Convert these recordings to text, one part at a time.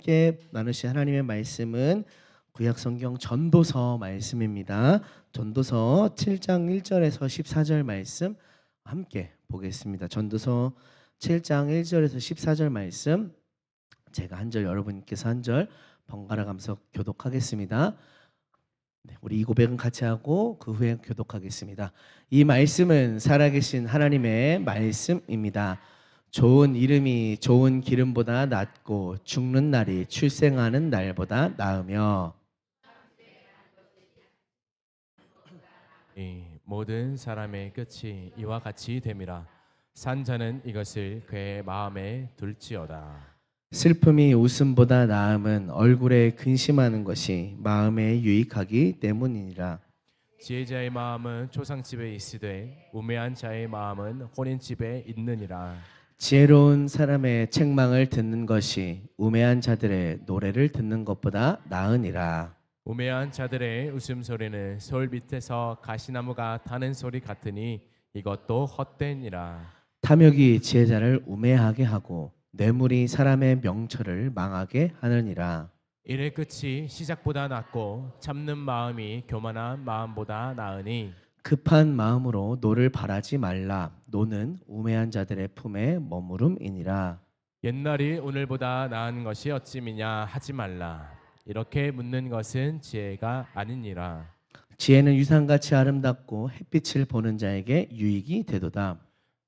함께 나누신 하나님의 말씀은 구약성경 전도서 말씀입니다. 전도서 7장 1절에서 14절 말씀 함께 보겠습니다. 전도서 7장 1절에서 14절 말씀 제가 한 절 여러분께서 한 절 번갈아 가면서 교독하겠습니다. 네, 우리 이 고백은 같이 하고 그 후에 교독하겠습니다. 이 말씀은 살아계신 하나님의 말씀입니다. 좋은 이름이 좋은 기름보다 낫고 죽는 날이 출생하는 날보다 나으며 이 모든 사람의 끝이 이와 같이 됨이라. 산 자는 이것을 그의 마음에 둘지어다. 슬픔이 웃음보다 나음은 얼굴에 근심하는 것이 마음에 유익하기 때문이니라. 지혜자의 마음은 초상집에 있으되 우매한 자의 마음은 혼인집에 있느니라. 지혜로운 사람의 책망을 듣는 것이 우매한 자들의 노래를 듣는 것보다 나으니라. 우매한 자들의 웃음소리는 서울 밑에서 가시나무가 타는 소리 같으니 이것도 헛되니라. 탐욕이 지혜자를 우매하게 하고 뇌물이 사람의 명철을 망하게 하느니라. 일의 끝이 시작보다 낫고 참는 마음이 교만한 마음보다 나으니 급한 마음으로 노를 바라지 말라. 노는 우매한 자들의 품에 머무름이니라. 옛날이 오늘보다 나은 것이 어찌미냐 하지 말라. 이렇게 묻는 것은 지혜가 아니니라. 지혜는 유산같이 아름답고 햇빛을 보는 자에게 유익이 되도다.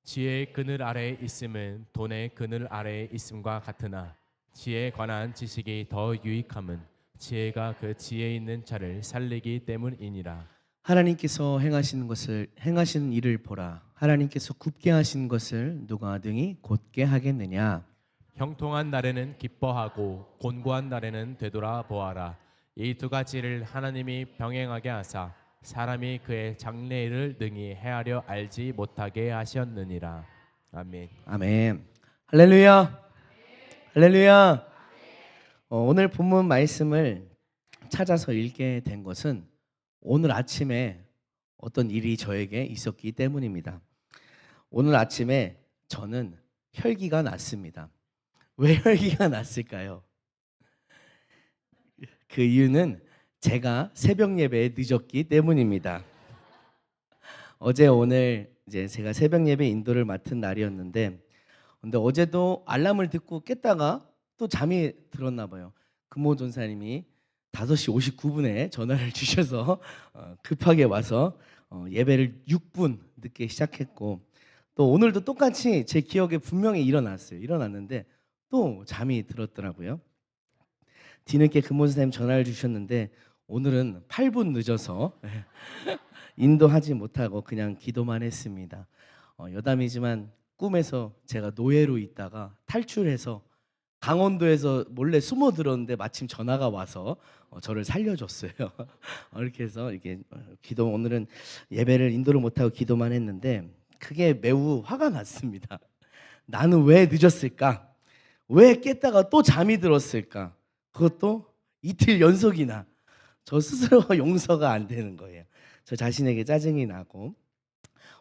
지혜의 그늘 아래에 있음은 돈의 그늘 아래에 있음과 같으나 지혜에 관한 지식이 더 유익함은 지혜가 그 지혜 있는 자를 살리기 때문이니라. 하나님께서 행하시는 일을 보라. 하나님께서 굽게 하신 것을 누가 등이 곧게 하겠느냐. 형통한 날에는 기뻐하고 곤고한 날에는 되돌아 보아라. 이 두 가지를 하나님이 병행하게 하사 사람이 그의 장래일을 능히 헤아려 알지 못하게 하셨느니라. 아멘. 아멘. 할렐루야. 할렐루야. 오늘 본문 말씀을 찾아서 읽게 된 것은 오늘 아침에 어떤 일이 저에게 있었기 때문입니다. 오늘 아침에 저는 혈기가 났습니다. 왜 혈기가 났을까요? 그 이유는 제가 새벽 예배에 늦었기 때문입니다. 어제 오늘 이제 제가 새벽 예배 인도를 맡은 날이었는데 근데 어제도 알람을 듣고 깼다가 또 잠이 들었나 봐요. 금호 전사님이 5시 59분에 전화를 주셔서 급하게 와서 예배를 6분 늦게 시작했고 또 오늘도 똑같이 제 기억에 분명히 일어났는데 또 잠이 들었더라고요. 뒤늦게 금호 전사님 전화를 주셨는데 오늘은 8분 늦어서 인도하지 못하고 그냥 기도만 했습니다. 여담이지만 꿈에서 제가 노예로 있다가 탈출해서 강원도에서 몰래 숨어 들었는데 마침 전화가 와서 저를 살려줬어요. 이렇게 해서 이게 오늘은 예배를 인도를 못하고 기도만 했는데 그게 매우 화가 났습니다. 나는 왜 늦었을까? 왜 깼다가 또 잠이 들었을까? 그것도 이틀 연속이나. 저 스스로가 용서가 안 되는 거예요. 저 자신에게 짜증이 나고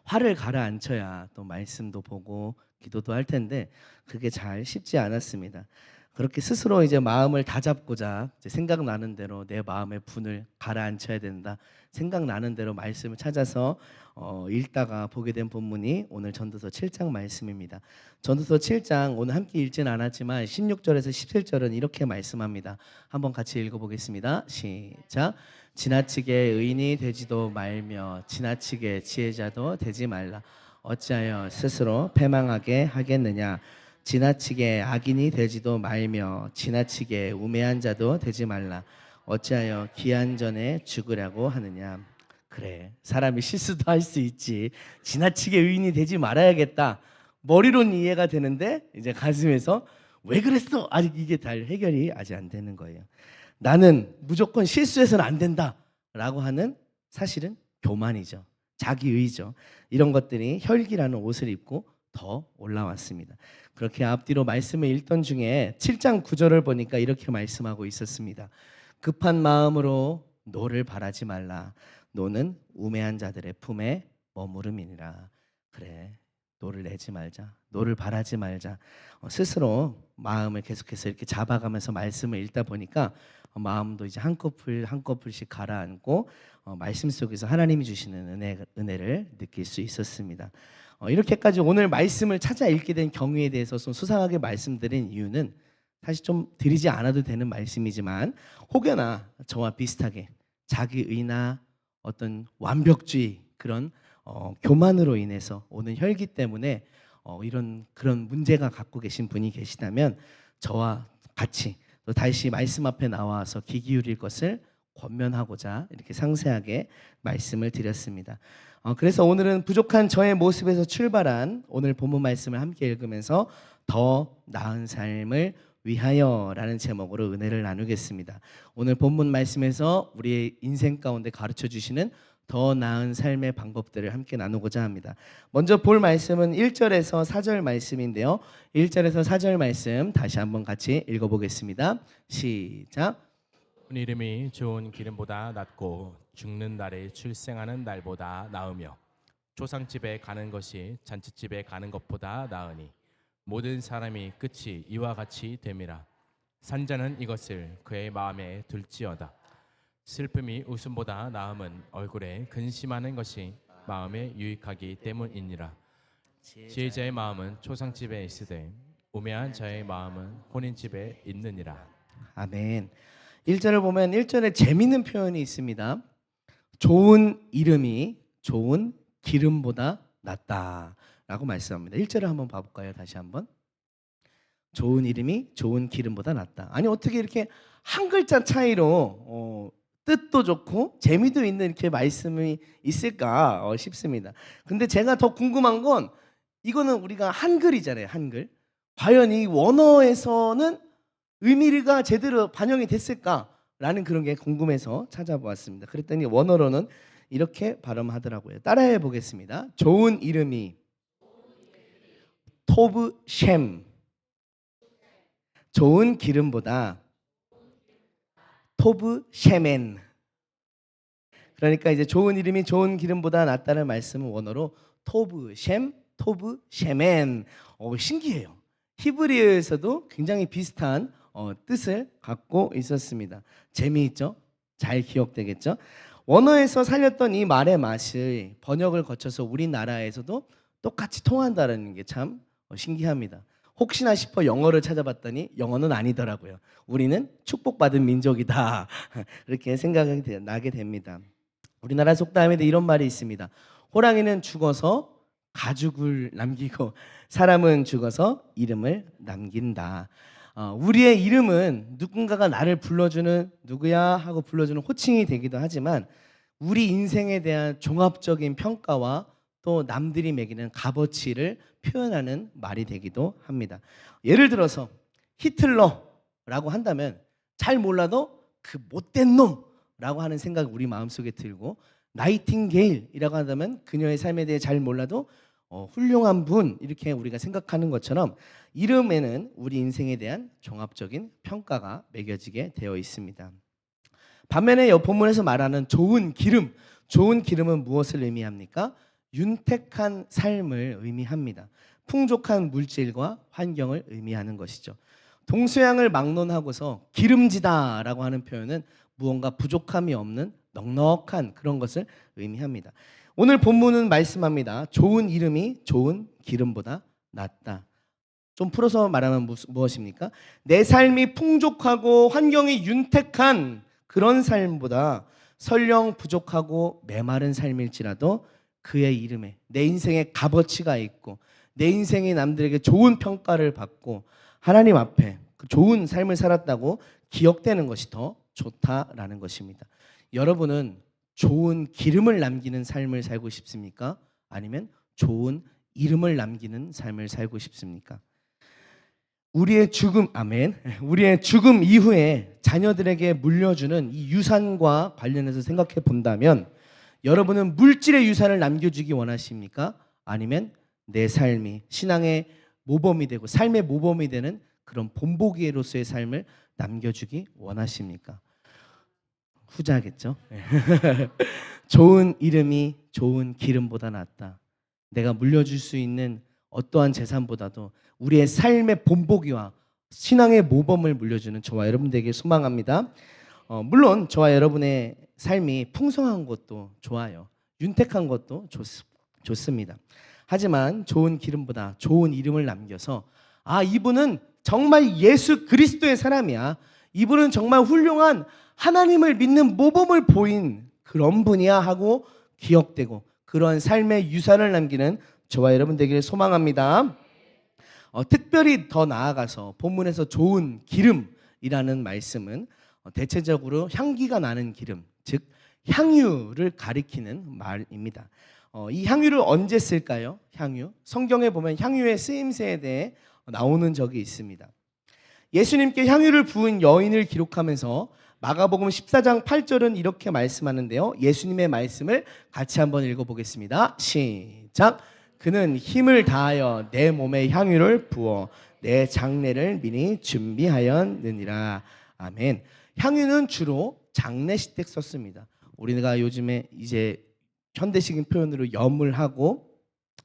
화를 가라앉혀야 또 말씀도 보고 기도도 할 텐데 그게 잘 쉽지 않았습니다. 그렇게 스스로 이제 마음을 다잡고자 이제 생각나는 대로 내 마음의 분을 가라앉혀야 된다. 생각나는 대로 말씀을 찾아서 읽다가 보게 된 본문이 오늘 전도서 7장 말씀입니다. 전도서 7장 오늘 함께 읽지는 않았지만 16절에서 17절은 이렇게 말씀합니다. 한번 같이 읽어보겠습니다. 시작. 지나치게 의인이 되지도 말며 지나치게 지혜자도 되지 말라. 어찌하여 스스로 패망하게 하겠느냐. 지나치게 악인이 되지도 말며 지나치게 우매한 자도 되지 말라. 어찌하여 기한 전에 죽으려고 하느냐. 그래, 사람이 실수도 할 수 있지. 지나치게 의인이 되지 말아야겠다. 머리로는 이해가 되는데 이제 가슴에서 왜 그랬어? 아직 이게 잘 해결이 아직 안 되는 거예요. 나는 무조건 실수해서는 안 된다라고 하는 사실은 교만이죠. 자기의죠. 이런 것들이 혈기라는 옷을 입고 더 올라왔습니다. 그렇게 앞뒤로 말씀을 읽던 중에 7장 9절을 보니까 이렇게 말씀하고 있었습니다. 급한 마음으로 노를 바라지 말라. 노는 우매한 자들의 품에 머무름이니라. 그래, 노를 내지 말자, 노를 바라지 말자. 스스로 마음을 계속해서 이렇게 잡아가면서 말씀을 읽다 보니까 마음도 이제 한꺼풀 한꺼풀씩 가라앉고 말씀 속에서 하나님이 주시는 은혜를 느낄 수 있었습니다. 이렇게까지 오늘 말씀을 찾아 읽게 된 경위에 대해서 좀 수상하게 말씀드린 이유는 사실 좀 드리지 않아도 되는 말씀이지만 혹여나 저와 비슷하게 자기의나 어떤 완벽주의 그런 교만으로 인해서 오는 혈기 때문에 이런 그런 문제가 갖고 계신 분이 계시다면 저와 같이 또 다시 말씀 앞에 나와서 귀 기울일 것을 권면하고자 이렇게 상세하게 말씀을 드렸습니다. 그래서 오늘은 부족한 저의 모습에서 출발한 오늘 본문 말씀을 함께 읽으면서 더 나은 삶을 위하여라는 제목으로 은혜를 나누겠습니다. 오늘 본문 말씀에서 우리의 인생 가운데 가르쳐 주시는 더 나은 삶의 방법들을 함께 나누고자 합니다. 먼저 볼 말씀은 1절에서 4절 말씀인데요. 1절에서 4절 말씀 다시 한번 같이 읽어보겠습니다. 시작. 이름이 좋은 기름보다 낫고 죽는 날에 출생하는 날보다 나으며 조상집에 가는 것이 잔치집에 가는 것보다 나으니 모든 사람이 끝이 이와 같이 됨이라. 산자는 이것을 그의 마음에 둘지어다. 슬픔이 웃음보다 나음은 얼굴에 근심하는 것이 마음에 유익하기 때문이니라. 지혜자의 마음은 초상집에 있으되 우매한 자의 마음은 혼인집에 있느니라. 아멘. 1절을 보면 1절에 재미있는 표현이 있습니다. 좋은 이름이 좋은 기름보다 낫다라고 말씀합니다. 1절을 한번 봐볼까요? 다시 한번. 좋은 이름이 좋은 기름보다 낫다. 아니 어떻게 이렇게 한 글자 차이로 뜻도 좋고 재미도 있는 이렇게 말씀이 있을까 싶습니다. 근데 제가 더 궁금한 건 이거는 우리가 한글이잖아요. 한글. 과연 이 원어에서는 의미가 제대로 반영이 됐을까라는 그런 게 궁금해서 찾아보았습니다. 그랬더니 원어로는 이렇게 발음하더라고요. 따라해 보겠습니다. 좋은 이름이 토브 셴, 좋은 기름보다 토브 셰멘. 그러니까 이제 좋은 이름이 좋은 기름보다 낫다는 말씀은 원어로 토브 셴, 토브 셰멘. 신기해요. 히브리어에서도 굉장히 비슷한 뜻을 갖고 있었습니다. 재미있죠? 잘 기억되겠죠? 원어에서 살렸던 이 말의 맛이 번역을 거쳐서 우리나라에서도 똑같이 통한다는 게 참 신기합니다. 혹시나 싶어 영어를 찾아봤더니 영어는 아니더라고요. 우리는 축복받은 민족이다. 이렇게 생각이 나게 됩니다. 우리나라 속담에도 이런 말이 있습니다. 호랑이는 죽어서 가죽을 남기고 사람은 죽어서 이름을 남긴다. 우리의 이름은 누군가가 나를 불러주는 누구야 하고 불러주는 호칭이 되기도 하지만 우리 인생에 대한 종합적인 평가와 또 남들이 매기는 값어치를 표현하는 말이 되기도 합니다. 예를 들어서 히틀러라고 한다면 잘 몰라도 그 못된 놈라고 하는 생각이 우리 마음속에 들고 나이팅게일이라고 한다면 그녀의 삶에 대해 잘 몰라도 훌륭한 분 이렇게 우리가 생각하는 것처럼 이름에는 우리 인생에 대한 종합적인 평가가 매겨지게 되어 있습니다. 반면에 본문에서 말하는 좋은 기름, 좋은 기름은 무엇을 의미합니까? 윤택한 삶을 의미합니다. 풍족한 물질과 환경을 의미하는 것이죠. 동서양을 막론하고서 기름지다라고 하는 표현은 무언가 부족함이 없는 넉넉한 그런 것을 의미합니다. 오늘 본문은 말씀합니다. 좋은 이름이 좋은 기름보다 낫다. 좀 풀어서 말하면 무엇입니까? 내 삶이 풍족하고 환경이 윤택한 그런 삶보다 설령 부족하고 메마른 삶일지라도 그의 이름에 내 인생에 값어치가 있고 내 인생이 남들에게 좋은 평가를 받고 하나님 앞에 그 좋은 삶을 살았다고 기억되는 것이 더 좋다라는 것입니다. 여러분은 좋은 기름을 남기는 삶을 살고 싶습니까? 아니면 좋은 이름을 남기는 삶을 살고 싶습니까? 우리의 죽음, 아멘. 우리의 죽음 이후에 자녀들에게 물려주는 이 유산과 관련해서 생각해 본다면 여러분은 물질의 유산을 남겨주기 원하십니까? 아니면 내 삶이 신앙의 모범이 되고 삶의 모범이 되는 그런 본보기로서의 삶을 남겨주기 원하십니까? 후자겠죠. 좋은 이름이 좋은 기름보다 낫다. 내가 물려줄 수 있는 어떠한 재산보다도 우리의 삶의 본보기와 신앙의 모범을 물려주는 저와 여러분들에게 소망합니다. 물론 저와 여러분의 삶이 풍성한 것도 좋아요. 윤택한 것도 좋습니다. 하지만 좋은 기름보다 좋은 이름을 남겨서 이분은 정말 예수 그리스도의 사람이야. 이분은 정말 훌륭한 하나님을 믿는 모범을 보인 그런 분이야 하고 기억되고 그러한 삶의 유산을 남기는 저와 여러분 되기를 소망합니다. 특별히 더 나아가서 본문에서 좋은 기름이라는 말씀은 대체적으로 향기가 나는 기름, 즉 향유를 가리키는 말입니다. 이 향유를 언제 쓸까요? 향유. 성경에 보면 향유의 쓰임새에 대해 나오는 적이 있습니다. 예수님께 향유를 부은 여인을 기록하면서 마가복음 14장 8절은 이렇게 말씀하는데요. 예수님의 말씀을 같이 한번 읽어보겠습니다. 시작. 그는 힘을 다하여 내 몸에 향유를 부어 내 장례를 미리 준비하였느니라. 아멘. 향유는 주로 장례식 때 썼습니다. 우리가 요즘에 이제 현대식인 표현으로 염을 하고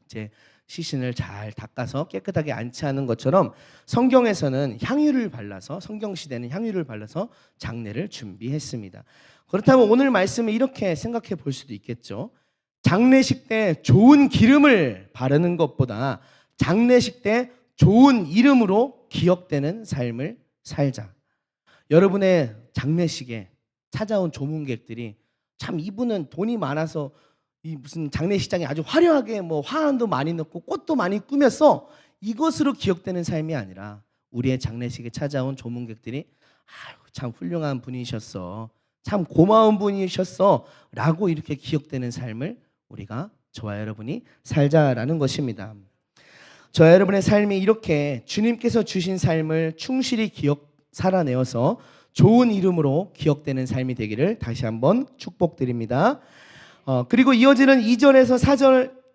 이제 시신을 잘 닦아서 깨끗하게 안치하는 것처럼 성경에서는 향유를 발라서 성경시대는 향유를 발라서 장례를 준비했습니다. 그렇다면 오늘 말씀을 이렇게 생각해 볼 수도 있겠죠. 장례식 때 좋은 기름을 바르는 것보다 장례식 때 좋은 이름으로 기억되는 삶을 살자. 여러분의 장례식에 찾아온 조문객들이 참 이분은 돈이 많아서 이 무슨 장례식장에 아주 화려하게 뭐 화환도 많이 넣고 꽃도 많이 꾸몄어. 이것으로 기억되는 삶이 아니라 우리의 장례식에 찾아온 조문객들이 참 훌륭한 분이셨어. 참 고마운 분이셨어. 라고 이렇게 기억되는 삶을 우리가 저와 여러분이 살자라는 것입니다. 저와 여러분의 삶이 이렇게 주님께서 주신 삶을 충실히 살아내어서 좋은 이름으로 기억되는 삶이 되기를 다시 한번 축복드립니다. 그리고 이어지는 2절에서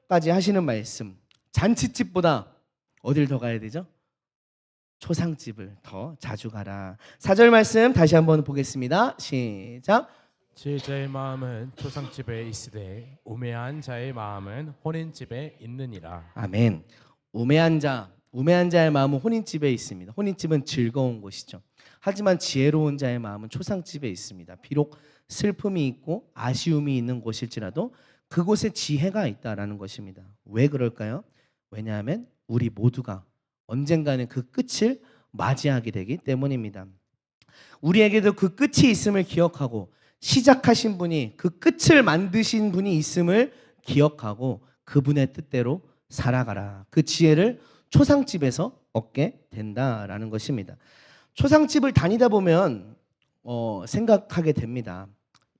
4절까지 하시는 말씀. 잔치집보다 어딜 더 가야 되죠? 초상집을 더 자주 가라. 4절 말씀 다시 한번 보겠습니다. 시작. 지혜자의 마음은 초상집에 있으되 우매한 자의 마음은 혼인집에 있느니라. 아멘. 우매한 자의 마음은 혼인집에 있습니다. 혼인집은 즐거운 곳이죠. 하지만 지혜로운 자의 마음은 초상집에 있습니다. 비록 슬픔이 있고 아쉬움이 있는 곳일지라도 그곳에 지혜가 있다라는 것입니다. 왜 그럴까요? 왜냐하면 우리 모두가 언젠가는 그 끝을 맞이하게 되기 때문입니다. 우리에게도 그 끝이 있음을 기억하고 시작하신 분이 그 끝을 만드신 분이 있음을 기억하고 그분의 뜻대로 살아가라. 그 지혜를 초상집에서 얻게 된다라는 것입니다. 초상집을 다니다 보면 생각하게 됩니다.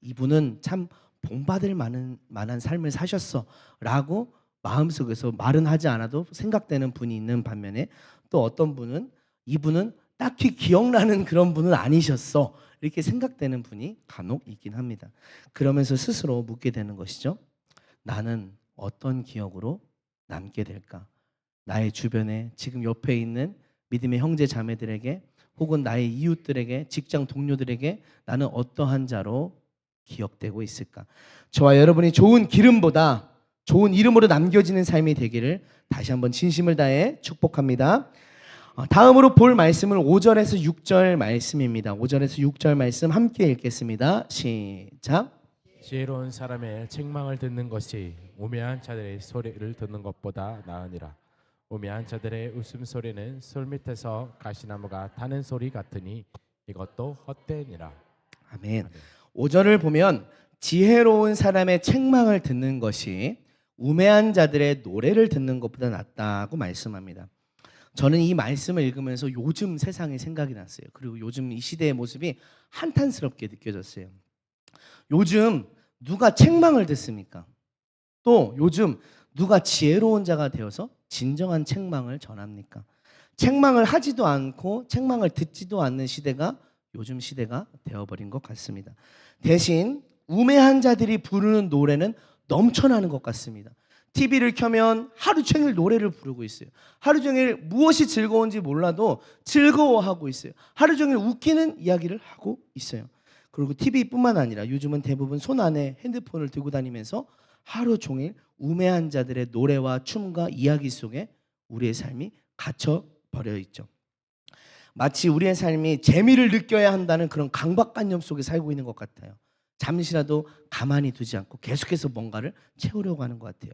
이분은 참 본받을 만한 삶을 사셨어 라고 마음속에서 말은 하지 않아도 생각되는 분이 있는 반면에 또 어떤 분은 이분은 딱히 기억나는 그런 분은 아니셨어 이렇게 생각되는 분이 간혹 있긴 합니다. 그러면서 스스로 묻게 되는 것이죠. 나는 어떤 기억으로 남게 될까? 나의 주변에 지금 옆에 있는 믿음의 형제 자매들에게 혹은 나의 이웃들에게 직장 동료들에게 나는 어떠한 자로 기억되고 있을까? 저와 여러분이 좋은 기름보다 좋은 이름으로 남겨지는 삶이 되기를 다시 한번 진심을 다해 축복합니다. 다음으로 볼 말씀은 5절에서 6절 말씀입니다. 5절에서 6절 말씀 함께 읽겠습니다. 시작. 지혜로운 사람의 책망을 듣는 것이 우매한 자들의 소리를 듣는 것보다 나으니라. 우매한 자들의 웃음소리는 솔밑에서 가시나무가 타는 소리 같으니 이것도 헛되니라. 아멘. 5절을 보면 지혜로운 사람의 책망을 듣는 것이 우매한 자들의 노래를 듣는 것보다 낫다고 말씀합니다. 저는 이 말씀을 읽으면서 요즘 세상이 생각이 났어요. 그리고 요즘 이 시대의 모습이 한탄스럽게 느껴졌어요. 요즘 누가 책망을 듣습니까? 또 요즘 누가 지혜로운 자가 되어서 진정한 책망을 전합니까? 책망을 하지도 않고 책망을 듣지도 않는 시대가 요즘 시대가 되어버린 것 같습니다. 대신 우매한 자들이 부르는 노래는 넘쳐나는 것 같습니다. TV를 켜면 하루 종일 노래를 부르고 있어요. 하루 종일 무엇이 즐거운지 몰라도 즐거워하고 있어요. 하루 종일 웃기는 이야기를 하고 있어요. 그리고 TV뿐만 아니라 요즘은 대부분 손 안에 핸드폰을 들고 다니면서 하루 종일 우매한 자들의 노래와 춤과 이야기 속에 우리의 삶이 갇혀 버려 있죠. 마치 우리의 삶이 재미를 느껴야 한다는 그런 강박관념 속에 살고 있는 것 같아요. 잠시라도 가만히 두지 않고 계속해서 뭔가를 채우려고 하는 것 같아요.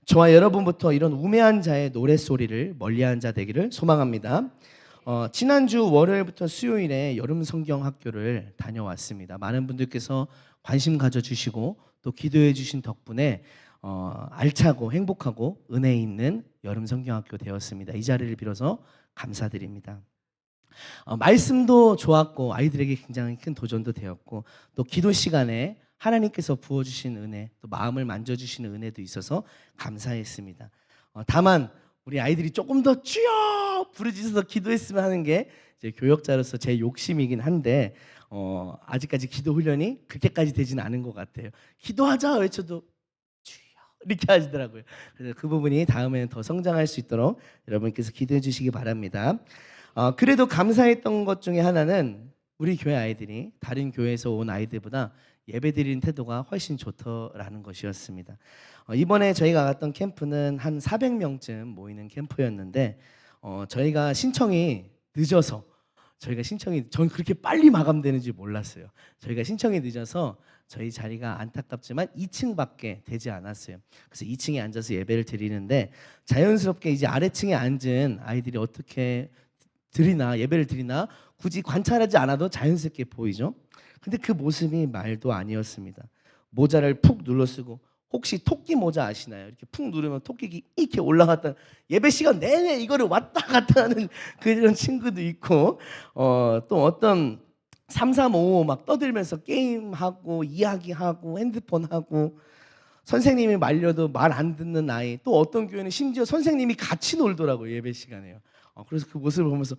저와 여러분부터 이런 우매한 자의 노랫소리를 멀리한 자 되기를 소망합니다. 지난주 월요일부터 수요일에 여름 성경 학교를 다녀왔습니다. 많은 분들께서 관심 가져주시고 또 기도해 주신 덕분에 알차고 행복하고 은혜 있는 여름 성경 학교 되었습니다. 이 자리를 빌어서 감사드립니다. 말씀도 좋았고 아이들에게 굉장히 큰 도전도 되었고 또 기도 시간에 하나님께서 부어주신 은혜 또 마음을 만져주시는 은혜도 있어서 감사했습니다. 다만 우리 아이들이 조금 더 주여 부르짖어서 기도했으면 하는 게 이제 교역자로서 제 욕심이긴 한데 아직까지 기도 훈련이 그렇게까지 되지는 않은 것 같아요. 기도하자 외쳐도 주여 이렇게 하시더라고요. 그래서 그 부분이 다음에는 더 성장할 수 있도록 여러분께서 기도해 주시기 바랍니다. 그래도 감사했던 것 중에 하나는 우리 교회 아이들이 다른 교회에서 온 아이들보다 예배드리는 태도가 훨씬 좋더라는 것이었습니다. 이번에 저희가 갔던 캠프는 한 400명쯤 모이는 캠프였는데 저희가 신청이 늦어서 전 그렇게 빨리 마감되는지 몰랐어요. 저희가 신청이 늦어서 저희 자리가 안타깝지만 2층밖에 되지 않았어요. 그래서 2층에 앉아서 예배를 드리는데 자연스럽게 이제 아래층에 앉은 아이들이 어떻게 예배를 드리나 굳이 관찰하지 않아도 자연스럽게 보이죠. 근데 그 모습이 말도 아니었습니다. 모자를 푹 눌러 쓰고 혹시 토끼 모자 아시나요? 이렇게 푹 누르면 토끼가 이렇게 올라갔다 예배 시간 내내 이거를 왔다 갔다 하는 그런 친구도 있고 또 어떤 3355 막 떠들면서 게임하고 이야기하고 핸드폰하고 선생님이 말려도 말 안 듣는 아이 또 어떤 교회는 심지어 선생님이 같이 놀더라고요 예배 시간에요. 그래서 그 모습을 보면서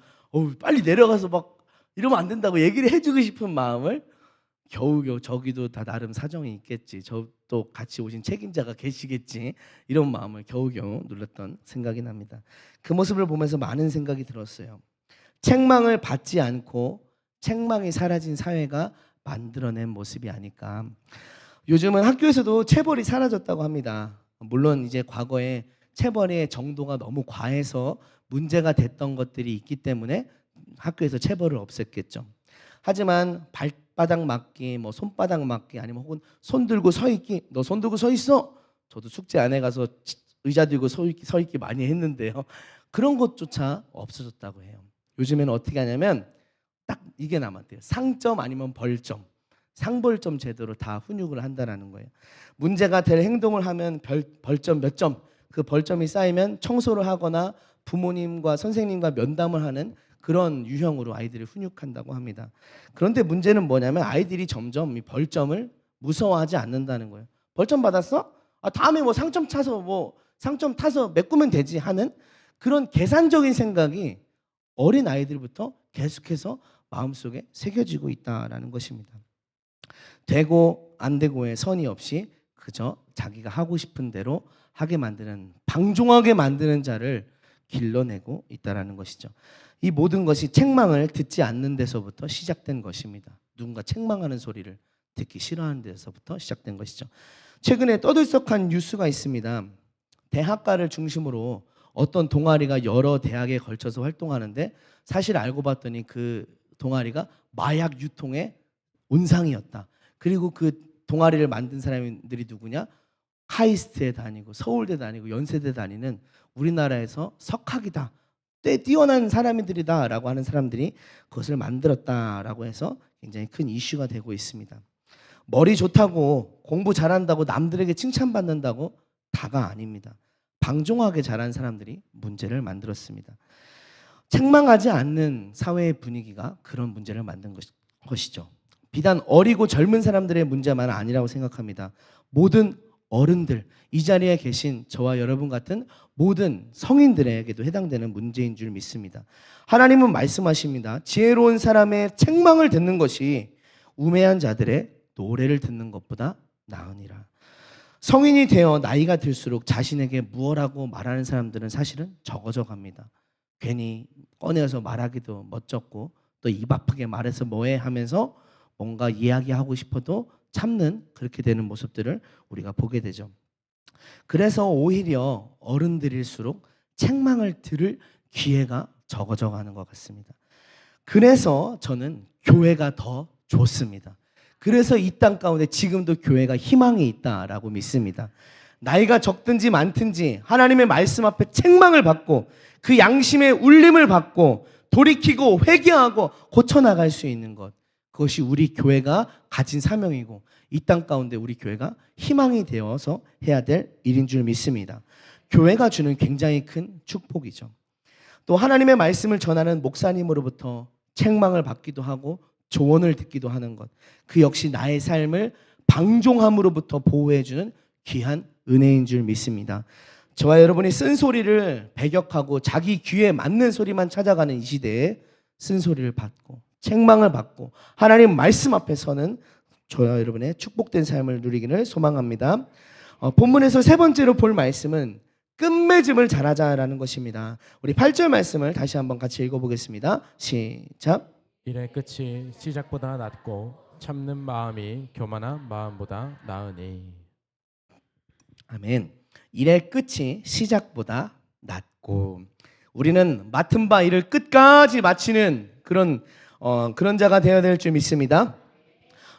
빨리 내려가서 막 이러면 안 된다고 얘기를 해주고 싶은 마음을 겨우겨우 저기도 다 나름 사정이 있겠지 저 또 같이 오신 책임자가 계시겠지 이런 마음을 겨우겨우 눌렀던 생각이 납니다. 그 모습을 보면서 많은 생각이 들었어요. 책망을 받지 않고 책망이 사라진 사회가 만들어낸 모습이 아닐까. 요즘은 학교에서도 체벌이 사라졌다고 합니다. 물론 이제 과거에 체벌의 정도가 너무 과해서 문제가 됐던 것들이 있기 때문에 학교에서 체벌을 없앴겠죠. 하지만 발바닥 맞기, 뭐 손바닥 맞기, 아니면 혹은 손 들고 서 있기, 너 손 들고 서 있어. 저도 숙제 안 해가서 의자 들고 서 있기 많이 했는데요. 그런 것조차 없어졌다고 해요. 요즘에는 어떻게 하냐면 딱 이게 남았대요. 상점 아니면 벌점, 상벌점 제도로 다 훈육을 한다라는 거예요. 문제가 될 행동을 하면 벌점 몇 점, 그 벌점이 쌓이면 청소를 하거나 부모님과 선생님과 면담을 하는 그런 유형으로 아이들을 훈육한다고 합니다. 그런데 문제는 뭐냐면 아이들이 점점 이 벌점을 무서워하지 않는다는 거예요. 벌점 받았어? 다음에 뭐 상점 타서 메꾸면 되지 하는 그런 계산적인 생각이 어린 아이들부터 계속해서 마음속에 새겨지고 있다라는 것입니다. 되고 안 되고의 선이 없이 그저 자기가 하고 싶은 대로 하게 만드는 방종하게 만드는 자를 길러내고 있다라는 것이죠. 이 모든 것이 책망을 듣지 않는 데서부터 시작된 것입니다. 누군가 책망하는 소리를 듣기 싫어하는 데서부터 시작된 것이죠. 최근에 떠들썩한 뉴스가 있습니다. 대학가를 중심으로 어떤 동아리가 여러 대학에 걸쳐서 활동하는데 사실 알고 봤더니 그 동아리가 마약 유통의 온상이었다. 그리고 그 동아리를 만든 사람들이 누구냐? 카이스트에 다니고 서울대 다니고 연세대 다니는 우리나라에서 석학이다. 뛰어난 사람들이다라고 하는 사람들이 그것을 만들었다라고 해서 굉장히 큰 이슈가 되고 있습니다. 머리 좋다고 공부 잘한다고 남들에게 칭찬받는다고 다가 아닙니다. 방종하게 자란 사람들이 문제를 만들었습니다. 책망하지 않는 사회의 분위기가 그런 문제를 만든 것이죠. 비단 어리고 젊은 사람들의 문제만 아니라고 생각합니다. 모든 어른들, 이 자리에 계신 저와 여러분 같은 모든 성인들에게도 해당되는 문제인 줄 믿습니다. 하나님은 말씀하십니다. 지혜로운 사람의 책망을 듣는 것이 우매한 자들의 노래를 듣는 것보다 나으니라. 성인이 되어 나이가 들수록 자신에게 무엇라고 말하는 사람들은 사실은 적어져 갑니다. 괜히 꺼내서 말하기도 멋쩍고 또 입 아프게 말해서 뭐해 하면서 뭔가 이야기하고 싶어도 참는 그렇게 되는 모습들을 우리가 보게 되죠. 그래서 오히려 어른들일수록 책망을 들을 기회가 적어져 가는 것 같습니다. 그래서 저는 교회가 더 좋습니다. 그래서 이 땅 가운데 지금도 교회가 희망이 있다라고 믿습니다. 나이가 적든지 많든지 하나님의 말씀 앞에 책망을 받고 그 양심의 울림을 받고 돌이키고 회개하고 고쳐나갈 수 있는 것, 그것이 우리 교회가 가진 사명이고 이 땅 가운데 우리 교회가 희망이 되어서 해야 될 일인 줄 믿습니다. 교회가 주는 굉장히 큰 축복이죠. 또 하나님의 말씀을 전하는 목사님으로부터 책망을 받기도 하고 조언을 듣기도 하는 것, 그 역시 나의 삶을 방종함으로부터 보호해주는 귀한 은혜인 줄 믿습니다. 저와 여러분이 쓴소리를 배격하고 자기 귀에 맞는 소리만 찾아가는 이 시대에 쓴소리를 받고 책망을 받고 하나님 말씀 앞에 서는 저와 여러분의 축복된 삶을 누리기를 소망합니다. 본문에서 세 번째로 볼 말씀은 끝맺음을 잘하자라는 것입니다. 우리 8절 말씀을 다시 한번 같이 읽어보겠습니다. 시작. 일의 끝이 시작보다 낫고 참는 마음이 교만한 마음보다 나으니. 아멘. 일의 끝이 시작보다 낫고, 우리는 맡은 바 일을 끝까지 마치는 그런 자가 되어야 될 줄 믿습니다.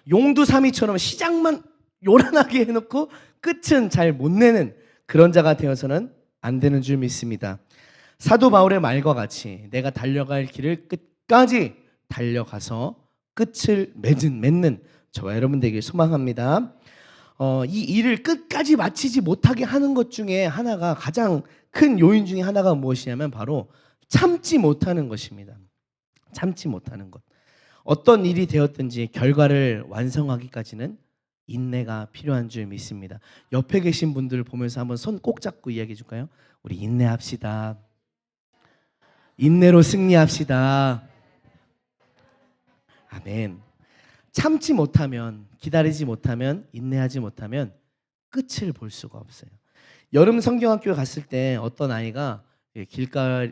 용두사미처럼 시작만 요란하게 해놓고 끝은 잘 못 내는 그런 자가 되어서는 안 되는 줄 믿습니다. 사도 바울의 말과 같이 내가 달려갈 길을 끝까지 달려가서 끝을 맺는 저와 여러분 되길 소망합니다. 이 일을 끝까지 마치지 못하게 하는 것 중에 하나가, 가장 큰 요인 중에 하나가 무엇이냐면 바로 참지 못하는 것입니다. 참지 못하는 것. 어떤 일이 되었든지 결과를 완성하기까지는 인내가 필요한 줄 믿습니다. 옆에 계신 분들 보면서 한번 손 꼭 잡고 이야기해 줄까요? 우리 인내합시다. 인내로 승리합시다. 아멘. 참지 못하면, 기다리지 못하면, 인내하지 못하면 끝을 볼 수가 없어요. 여름 성경학교에 갔을 때 어떤 아이가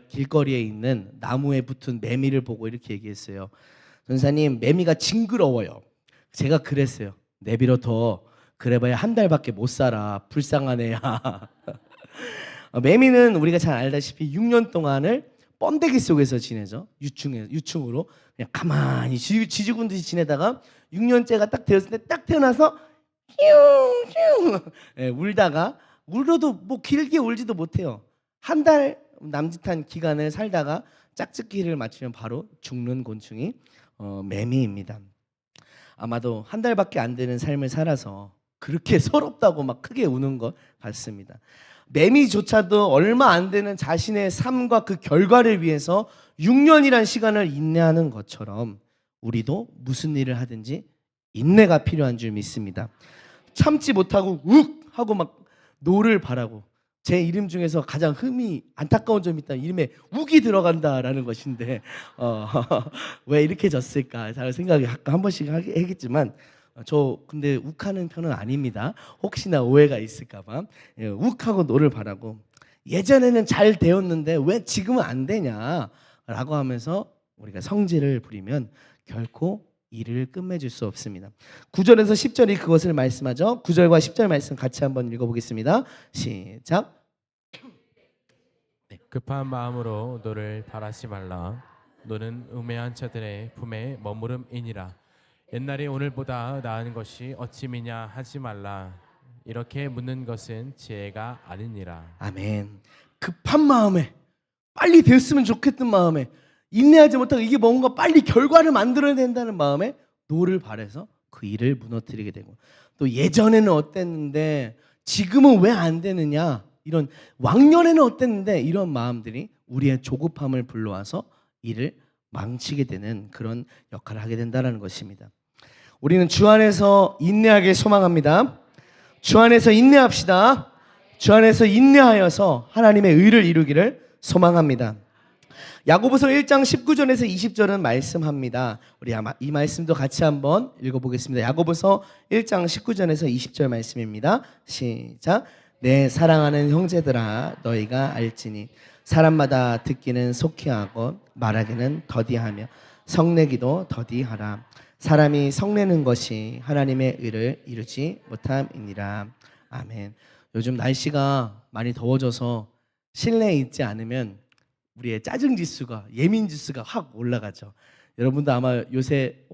길거리에 있는 나무에 붙은 매미를 보고 이렇게 얘기했어요. 전사님, 매미가 징그러워요. 제가 그랬어요. 내비로둬. 그래봐야 한 달밖에 못 살아. 불쌍한 애야. 매미는 우리가 잘 알다시피 6년 동안을 번데기 속에서 지내죠. 유충으로 그냥 가만히 쥐죽은 듯이 지내다가 6년째가 딱 되었을 때 딱 태어나서 휴휴 울다가, 울어도 뭐 길게 울지도 못해요. 한 달 남짓한 기간을 살다가 짝짓기를 마치면 바로 죽는 곤충이 매미입니다. 아마도 한 달밖에 안 되는 삶을 살아서 그렇게 서럽다고 막 크게 우는 것 같습니다. 매미조차도 얼마 안 되는 자신의 삶과 그 결과를 위해서 6년이란 시간을 인내하는 것처럼 우리도 무슨 일을 하든지 인내가 필요한 줄 믿습니다. 참지 못하고 욱 하고 막 노를 바라고, 제 이름 중에서 가장 흠이 안타까운 점이 있다면 이름에 욱이 들어간다라는 것인데 왜 이렇게 졌을까 잘 생각이 한 번씩 하겠지만 저 근데 욱하는 편은 아닙니다. 혹시나 오해가 있을까봐 욱하고 노를 바라고, 예전에는 잘 되었는데 왜 지금은 안 되냐라고 하면서 우리가 성질을 부리면 결코 일을 끝맺을 수 없습니다. 9절에서 10절이 그것을 말씀하죠. 9절과 10절 말씀 같이 한번 읽어보겠습니다. 시작. 급한 마음으로 너를 바라지 말라. 너는 우매한 자들의 품에 머무름이니라. 옛날이 오늘보다 나은 것이 어찌미냐 하지 말라. 이렇게 묻는 것은 지혜가 아니니라. 아멘. 급한 마음에, 빨리 됐으면 좋겠던 마음에, 인내하지 못하고 이게 뭔가 빨리 결과를 만들어야 된다는 마음에 노를 바라서 그 일을 무너뜨리게 되고, 또 예전에는 어땠는데 지금은 왜 안 되느냐, 이런 왕년에는 어땠는데 이런 마음들이 우리의 조급함을 불러와서 일을 망치게 되는 그런 역할을 하게 된다는 것입니다. 우리는 주 안에서 인내하길 소망합니다. 주 안에서 인내합시다. 주 안에서 인내하여서 하나님의 의를 이루기를 소망합니다. 야고보서 1장 19절에서 20절은 말씀합니다. 우리 이 말씀도 같이 한번 읽어보겠습니다. 야고보서 1장 19절에서 20절 말씀입니다. 시작. 내 사랑하는 형제들아, 너희가 알지니 사람마다 듣기는 속히 하고 말하기는 더디하며 성내기도 더디하라. 사람이 성내는 것이 하나님의 의를 이루지 못함이니라. 아멘. 요즘 날씨가 많이 더워져서 실내에 있지 않으면 우리의 짜증 지수가, 예민 지수가 확 올라가죠. 여러분도 아마 요새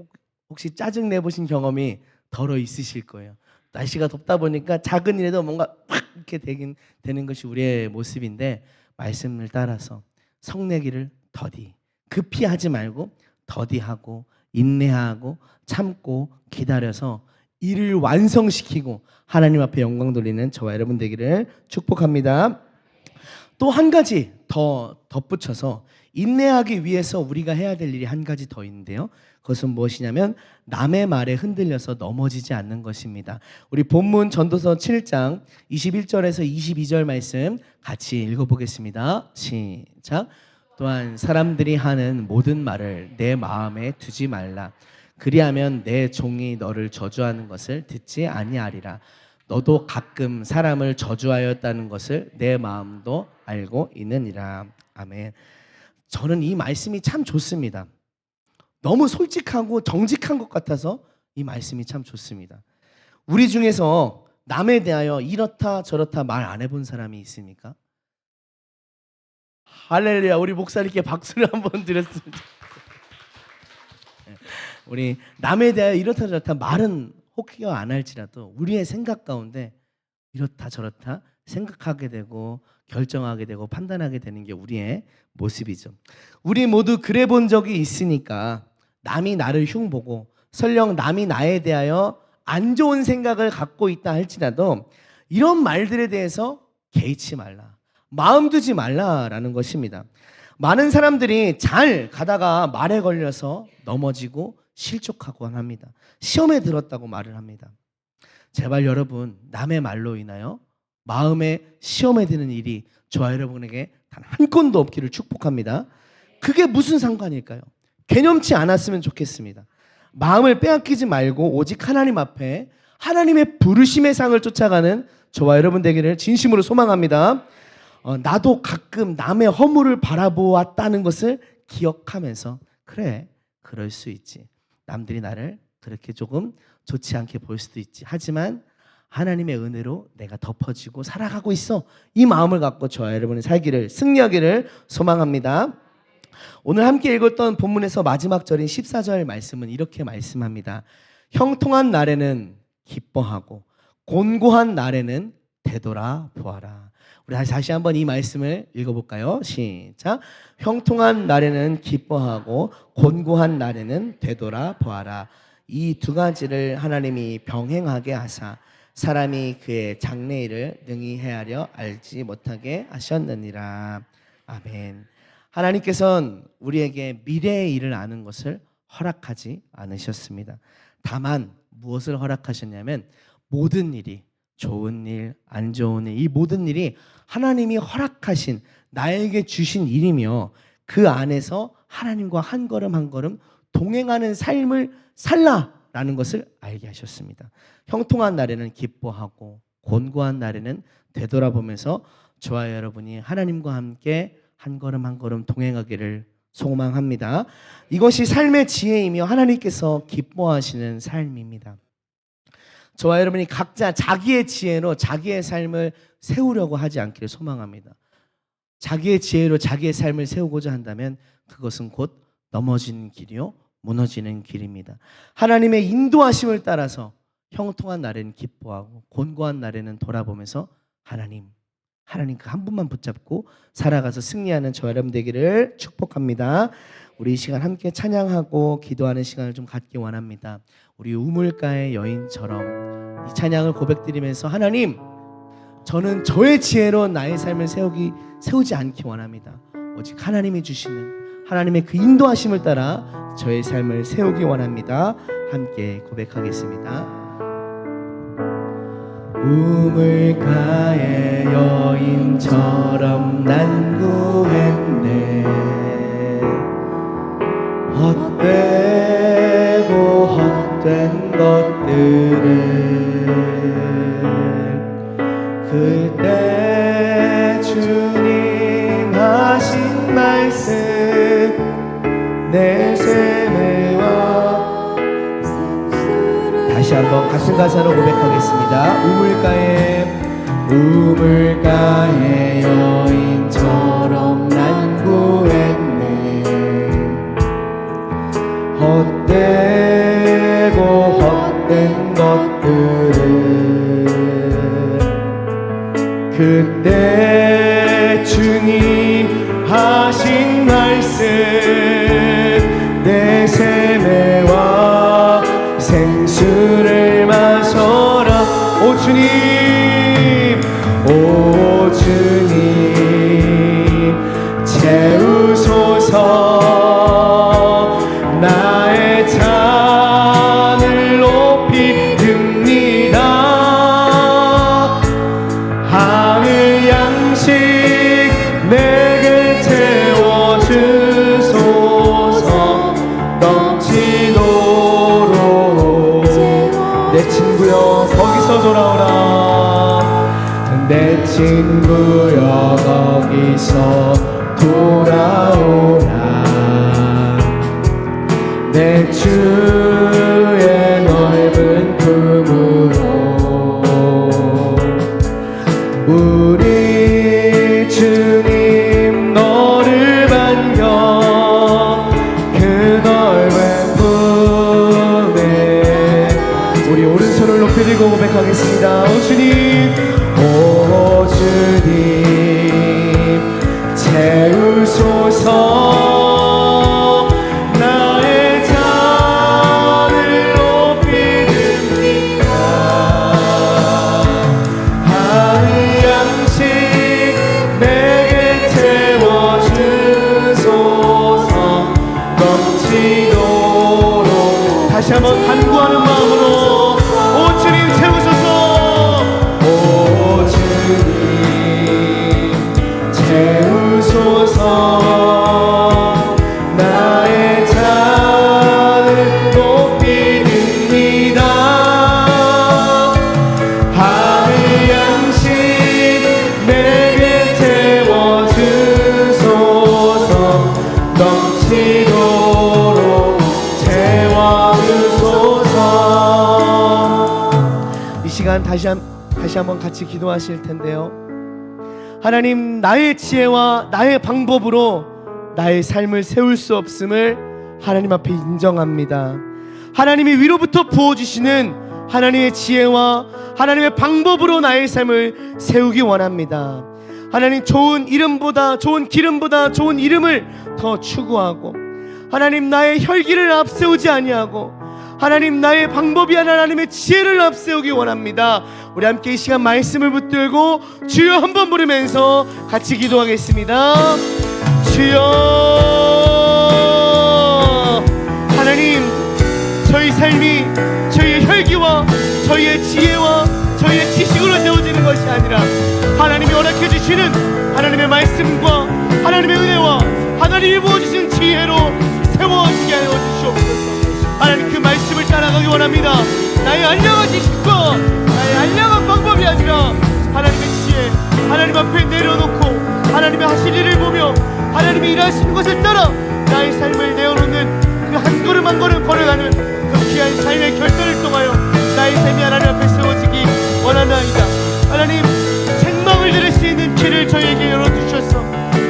혹시 짜증 내보신 경험이 덜어 있으실 거예요. 날씨가 덥다 보니까 작은 일에도 뭔가 확 이렇게 되는 것이 우리의 모습인데, 말씀을 따라서 성내기를 더디, 급히 하지 말고 더디하고 인내하고 참고 기다려서 일을 완성시키고 하나님 앞에 영광 돌리는 저와 여러분 되기를 축복합니다. 또 한 가지 더 덧붙여서 인내하기 위해서 우리가 해야 될 일이 한 가지 더 있는데요. 그것은 무엇이냐면 남의 말에 흔들려서 넘어지지 않는 것입니다. 우리 본문 전도서 7장 21절에서 22절 말씀 같이 읽어보겠습니다. 시작. 또한 사람들이 하는 모든 말을 내 마음에 두지 말라. 그리하면 내 종이 너를 저주하는 것을 듣지 아니하리라. 너도 가끔 사람을 저주하였다는 것을 내 마음도 알고 있느니라. 아멘. 저는 이 말씀이 참 좋습니다. 너무 솔직하고 정직한 것 같아서 이 말씀이 참 좋습니다. 우리 중에서 남에 대하여 이렇다 저렇다 말 안 해본 사람이 있습니까? 할렐루야. 우리 목사님께 박수를 한번 드렸으면 좋겠어요. 우리 남에 대하여 이렇다 저렇다 말은 혹여 안 할지라도 우리의 생각 가운데 이렇다 저렇다 생각하게 되고 결정하게 되고 판단하게 되는 게 우리의 모습이죠. 우리 모두 그래 본 적이 있으니까 남이 나를 흉보고 설령 남이 나에 대하여 안 좋은 생각을 갖고 있다 할지라도 이런 말들에 대해서 개의치 말라, 마음 두지 말라라는 것입니다. 많은 사람들이 잘 가다가 말에 걸려서 넘어지고 실족하곤 합니다. 시험에 들었다고 말을 합니다. 제발 여러분, 남의 말로 인하여 마음에 시험에 드는 일이 저와 여러분에게 단 한 건도 없기를 축복합니다. 그게 무슨 상관일까요? 개념치 않았으면 좋겠습니다. 마음을 빼앗기지 말고 오직 하나님 앞에 하나님의 부르심의 상을 쫓아가는 저와 여러분 되기를 진심으로 소망합니다. 나도 가끔 남의 허물을 바라보았다는 것을 기억하면서 그래, 그럴 수 있지. 남들이 나를 그렇게 조금 좋지 않게 볼 수도 있지. 하지만 하나님의 은혜로 내가 덮어지고 살아가고 있어. 이 마음을 갖고 저와 여러분이 살기를, 승리하기를 소망합니다. 오늘 함께 읽었던 본문에서 마지막 절인 14절 말씀은 이렇게 말씀합니다. 형통한 날에는 기뻐하고 곤고한 날에는 되돌아보아라. 우리 다시 한번 이 말씀을 읽어볼까요? 시작. 형통한 날에는 기뻐하고 곤고한 날에는 되돌아보아라. 이 두 가지를 하나님이 병행하게 하사 사람이 그의 장래일을 능히 헤아려 알지 못하게 하셨느니라. 아멘. 하나님께서는 우리에게 미래의 일을 아는 것을 허락하지 않으셨습니다. 다만 무엇을 허락하셨냐면 모든 일이, 좋은 일, 안 좋은 일, 이 모든 일이 하나님이 허락하신, 나에게 주신 일이며 그 안에서 하나님과 한 걸음 한 걸음 동행하는 삶을 살라라는 것을 알게 하셨습니다. 형통한 날에는 기뻐하고 곤고한 날에는 되돌아보면서 저와 여러분이 하나님과 함께 한 걸음 한 걸음 동행하기를 소망합니다. 이것이 삶의 지혜이며 하나님께서 기뻐하시는 삶입니다. 저와 여러분이 각자 자기의 지혜로 자기의 삶을 세우려고 하지 않기를 소망합니다. 자기의 지혜로 자기의 삶을 세우고자 한다면 그것은 곧 넘어지는 길이요 무너지는 길입니다. 하나님의 인도하심을 따라서 형통한 날에는 기뻐하고 곤고한 날에는 돌아보면서 하나님 그 한 분만 붙잡고 살아가서 승리하는 저와 여러분 되기를 축복합니다. 우리 이 시간 함께 찬양하고 기도하는 시간을 좀 갖기 원합니다. 우리 우물가의 여인처럼 이 찬양을 고백드리면서 하나님, 저는 저의 지혜로 나의 삶을 세우지 않기 원합니다. 오직 하나님이 주시는 하나님의 그 인도하심을 따라 저의 삶을 세우기 원합니다. 함께 고백하겠습니다. 우물가의 여인처럼 난 구했네. 헛되고 헛된 것들을 그때 주님 하신 말씀 내 생애와 다시 한번 같은 가사로 고백하겠습니다. 우물가에 우물가의 여인처럼 난 구했네. 헛되고 헛된 것들을 그때 주님 하신 말씀 내 세매와 생수를 마셔라. 오 주님, 오 주님 채우소서. 나의 잔을 높이 듭니다. 하늘 양식 내게 채워주소서. 넘치도록 내 친구여 거기서 돌아오라. 내 친구여 거기서 돌아오라. 내 주의 넓은 품으로 우리 주님 너를 반겨 그 넓은 품에. 우리 오른손을 높이 들고 고백하겠습니다. 오 주님, 오 주님 채우소서. 나의 잔을 높이 듭니다. 하늘 양식 내게 채워주소서. 넘치도록 다시 한번 간구하는 마음으로 오 주님 채우소서. 오 주님 채우소서. 나의 잔을 높이 듭니다. 하늘 양식 내게 채워주소서. 넘치도록 채워주소서. 이 시간 다시 한번 같이 기도하실 텐데요. 하나님, 나의 지혜와 나의 방법으로 나의 삶을 세울 수 없음을 하나님 앞에 인정합니다. 하나님이 위로부터 부어주시는 하나님의 지혜와 하나님의 방법으로 나의 삶을 세우기 원합니다. 하나님, 좋은 이름보다, 좋은 기름보다 좋은 이름을 더 추구하고, 하나님 나의 혈기를 앞세우지 아니하고, 하나님 나의 방법이 아니라 하나님의 지혜를 앞세우기 원합니다. 우리 함께 이 시간 말씀을 붙들고 주여 한번 부르면서 같이 기도하겠습니다. 주여. 하나님, 저희 삶이 저희의 혈기와 저희의 지혜와 저희의 지식으로 세워지는 것이 아니라 하나님이 허락해 주시는 하나님의 말씀과 하나님의 은혜와 하나님이 부어주신 지혜로 세워지게 하여 주시옵소서. 하나님, 그 말씀을 따라가기 원합니다. 나의 알량한 지식과 나의 알량한 방법이 아니라 하나님의 지혜, 하나님 앞에 내려놓고 하나님의 하실 일을 보며 하나님이 일하시는 것을 따라 나의 삶을 내어놓는 그 한 걸음 한 걸음 걸어가는 그 귀한 삶의 결단을 통하여 나의 삶이 하나님 앞에 세워지기 원하나이다. 하나님, 책망을 들을 수 있는 귀를 저희에게 열어주셔서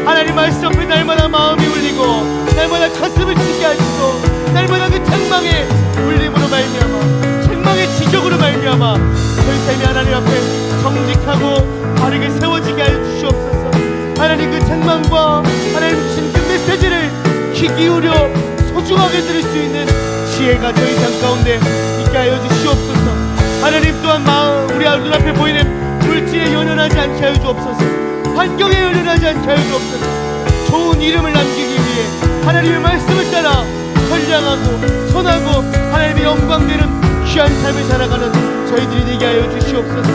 하나님 말씀 앞에 날마다 마음이 울리고 날마다 가슴을 치게 하시고 날마다 그 책망의 울림으로 말미암아 책망의 지적으로 말미암아 저희 삶이 하나님 앞에 정직하고 바르게 세워지게 하여 주시옵소서. 하나님, 그 책망과 하나님 주신 그 메시지를 귀 기울여 소중하게 들을 수 있는 지혜가 저희 삶 가운데 있게 하여 주시옵소서. 하나님, 또한 우리 눈앞에 보이는 물질에 연연하지 않게 하여 주옵소서. 환경에 연연하지 않게 하여 주옵소서. 좋은 이름을 남기기 위해 하나님의 말씀을 따라 선량하고 선하고 하나님의 영광되는 귀한 삶을 살아가는 저희들이 되게 하여 주시옵소서.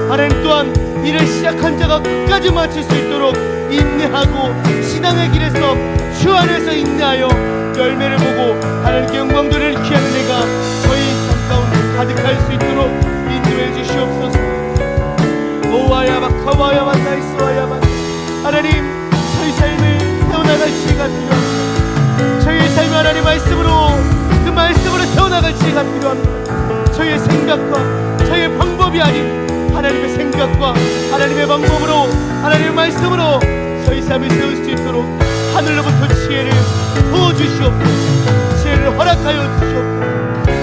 하나님, 또한 일을 시작한 자가 끝까지 마칠 수 있도록 인내하고 신앙의 길에서 주 안에서 인내하여 열매를 보고 하나님께 영광되는 귀한 은혜가 저희 삶 가운데 가득할 수 있도록 인도해 주시옵소서. 오와야바카와야바 나이스와야바. 하나님, 저희 삶을 세워나갈 지혜가 필요합니다. 저희의 삶이 하나님 말씀으로 그 말씀으로 세워나갈 지혜가 필요합니다. 저희의 생각과 저희의 방법이 아닌 하나님의 생각과 하나님의 방법으로 하나님의 말씀으로 저희 삶을 세울 수 있도록 하늘로부터 지혜를 부어주시옵소서. 지혜를 허락하여 주시옵소서.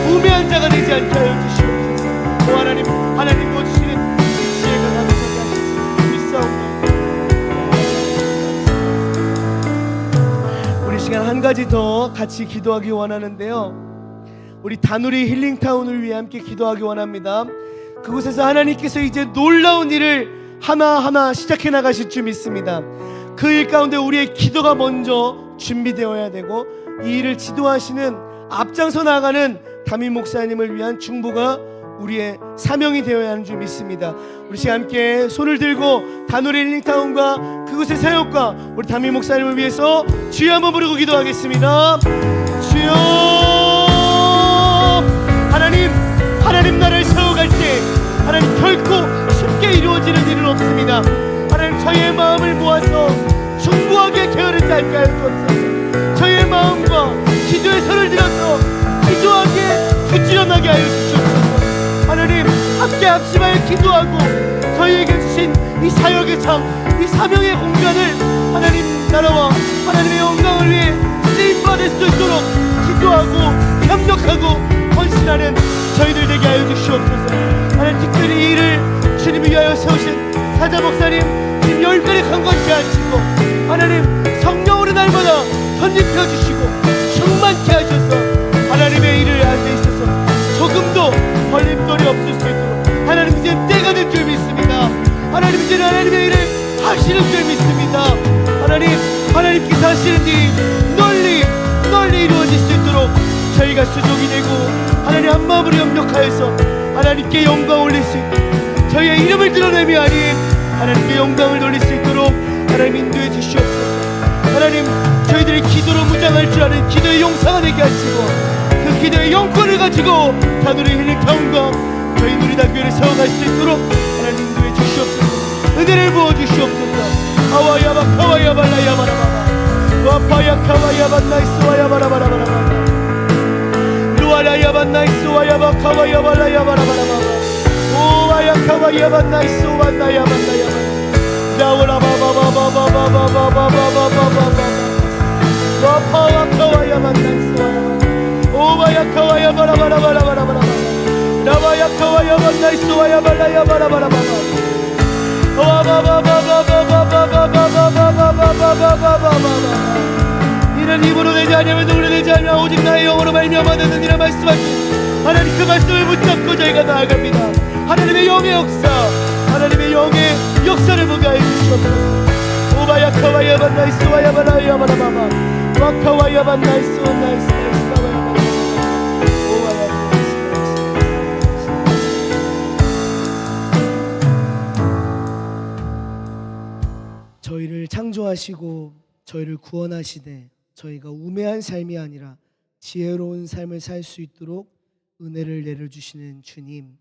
우매한 자가 되지 않게 하여 주시옵소서. 오 하나님, 하나님 부어주시는 지혜가 가득하게 하시옵소서. 믿사옵나이다. 우리 시간 한 가지 더 같이 기도하기 원하는데요, 우리 다누리 힐링타운을 위해 함께 기도하기 원합니다. 그곳에서 하나님께서 이제 놀라운 일을 하나하나 시작해 나가실 줄 믿습니다. 그 일 가운데 우리의 기도가 먼저 준비되어야 되고, 이 일을 지도하시는, 앞장서 나가는 담임 목사님을 위한 중보가 우리의 사명이 되어야 하는 줄 믿습니다. 우리 시간 함께 손을 들고 다누리 힐링타운과 그곳의 사역과 우리 담임 목사님을 위해서 주여 한번 부르고 기도하겠습니다. 주여, 하나님 나라를 세워갈 때 하나님 결코 쉽게 이루어지는 일은 없습니다. 하나님, 저희의 마음을 모아서 중보하게 게으른 삶게 하여 주옵소서. 저희의 마음과 기도의 손을 들어서 기도하게 부지런하게 하여 주시옵소서. 하나님, 함께 합심하여 기도하고 저희에게 주신 이 사역의 장, 이 사명의 공간을 하나님 나라와 하나님의 영광을 위해 쓰임받을 수 있도록 기도하고 협력하고 헌신하는 저희들 되게 하여 주시옵소서. 하나님, 특별히 이 일을 주님을 위하여 세우신 사자 목사님, 주님 열매를 강건케 하시고 하나님 성령으로 날마다 선입혀 주시고 충만케 하셔서 하나님의 일을 할 때 있어서 조금도 걸림돌이 없을 수 있도록 하나님, 이제 때가 될 줄 믿습니다. 하나님, 이제 하나님의 일을 하시는 줄 믿습니다. 하나님께서 하시는 일이 널리 이루어질 수 있도록 저희가 수족이 되고 하나님 한 마음으로 협력하여서 하나님께 영광 올릴 수 있도록, 저희의 이름을 드러내미 아닌 하나님께 영광을 돌릴 수 있도록 하나님 인도해 주시옵소서. 하나님, 저희들이 기도로 무장할 줄 아는 기도의 용사가 되게 하시고 그 기도의 영권을 가지고 다누리 힐링타운과 저희 누리단교회를 세워갈 수 있도록 하나님 인도해 주시옵소서. 은혜를 부어 주시옵소서. 하와야바 카와야발라야바라바바 와파야 카와야반나이스와야바라바라바라바바 루아라야반나이스와야바 카와야발라야바라바라바바 오와야 카와야반나이스와나야반나야바 라오라바바바바바바바바바바바바바바 와파야 카와야반나이스와야바 오와야 카와야바라바라바라바라바바 라와야 카와야반나이스와야발라야바라바라바바 이는 입으로 내지 아니하면 눈으로 내지 아니하면 오직 나의 영으로 말미암아 되느니라 말씀하신 하나님, 그 말씀을 붙잡고 저희가 나아갑니다. 하나님의 영의 역사, 하나님의 영의 역사를 보게 하여 주시옵소서. 오바야카와야반나이스와야바라야바라바바 와카와야반나이스와나이스와야바라바바 저희를 창조하시고 저희를 구원하시되 저희가 우매한 삶이 아니라 지혜로운 삶을 살 수 있도록 은혜를 내려주시는 주님,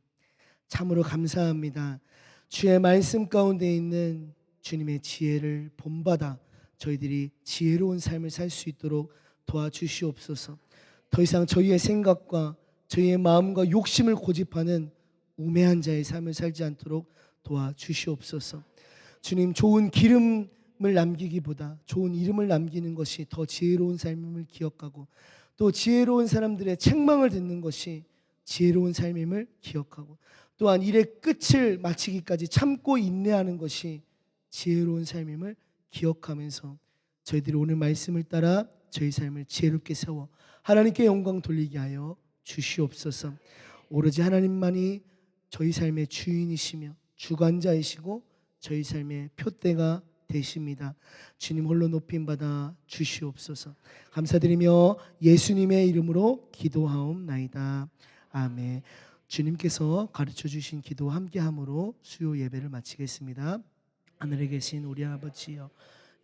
참으로 감사합니다. 주의 말씀 가운데 있는 주님의 지혜를 본받아 저희들이 지혜로운 삶을 살 수 있도록 도와주시옵소서. 더 이상 저희의 생각과 저희의 마음과 욕심을 고집하는 우매한 자의 삶을 살지 않도록 도와주시옵소서. 주님, 좋은 기름을 남기기보다 좋은 이름을 남기는 것이 더 지혜로운 삶임을 기억하고, 또 지혜로운 사람들의 책망을 듣는 것이 지혜로운 삶임을 기억하고, 또한 일의 끝을 마치기까지 참고 인내하는 것이 지혜로운 삶임을 기억하면서 저희들이 오늘 말씀을 따라 저희 삶을 지혜롭게 세워 하나님께 영광 돌리게 하여 주시옵소서. 오로지 하나님만이 저희 삶의 주인이시며 주관자이시고 저희 삶의 표대가 되십니다. 주님 홀로 높임받아 주시옵소서. 감사드리며 예수님의 이름으로 기도하옵나이다. 아멘. 주님께서 가르쳐 주신 기도 함께함으로 수요 예배를 마치겠습니다. 하늘에 계신 우리 아버지여,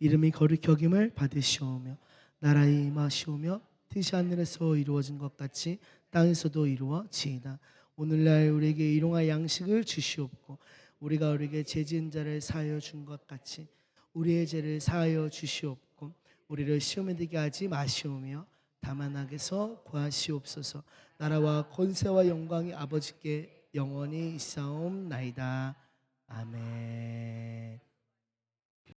이름이 거룩히 여김을 받으시오며 나라의 임하시오며 뜻이 하늘에서 이루어진 것 같이 땅에서도 이루어지이다. 오늘날 우리에게 일용할 양식을 주시옵고 우리가 우리에게 죄 지은 자를 사하여 준 것 같이 우리의 죄를 사하여 주시옵고 우리를 시험에 들게 하지 마시오며 다만 악에서 구하시옵소서. 나라와 권세와 영광이 아버지께 영원히 있사옵나이다. 아멘.